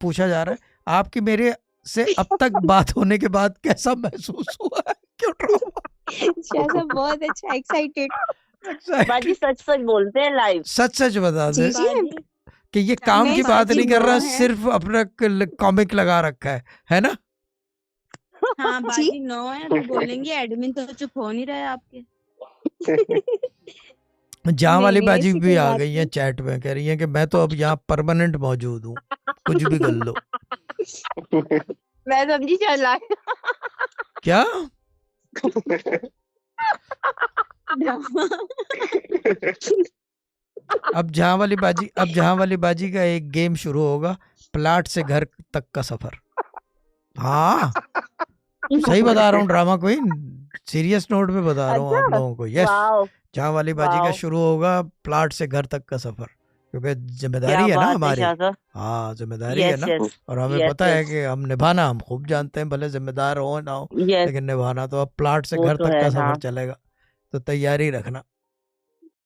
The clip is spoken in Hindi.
पूछा जा रहा है आपकी मेरे से अब तक बात होने के बाद कैसा महसूस हुआ है? क्यों ड्रामा? शाह बहुत अच्छा एक्साइटेड। बाजी सच सच बोलते हैं लाइव। सच सच बता दे जी जी कि ये काम नहीं, की बात सच ही नहीं कर रहा, बोल रहे हैं। सिर्फ अपना कॉमिक लगा रखा है ना? हाँ जी बाजी नो है, अभी बोलेंगे एडमिन तो चुप हो नहीं रहे आपके। जहाँ नहीं वाली नहीं बाजी ऐसी भी कोई आ बात गई है नहीं। चैट में, कह रही है कि मैं तो अब यहाँ परमानेंट मौजूद हूँ, कुछ भी कर लो। मैं समझी चला। क्या? अब जहाँ वाली बाजी का एक गेम शुरू होगा, प्लाट से घर तक का सफर। हाँ सही बता रहा हूँ, ड्रामा क्वीन, सीरियस नोट पे बता रहा हूँ आप लोगों को। यस, वाओ जहाँ वाली बाजी का वाओ, शुरू होगा प्लाट से घर तक का सफर, क्योंकि क्या जिम्मेदारी है ना बात है हमारी। शाह साहब। हाँ जिम्मेदारी है यस ना, यस और हमें यस पता है यस कि हम निभाना, हम खूब जानते हैं, भले जिम्मेदार हो ना हो यस, लेकिन निभाना। तो अब प्लाट से वो घर तो तक है का हाँ। सफर चलेगा, तो तैयारी रखना।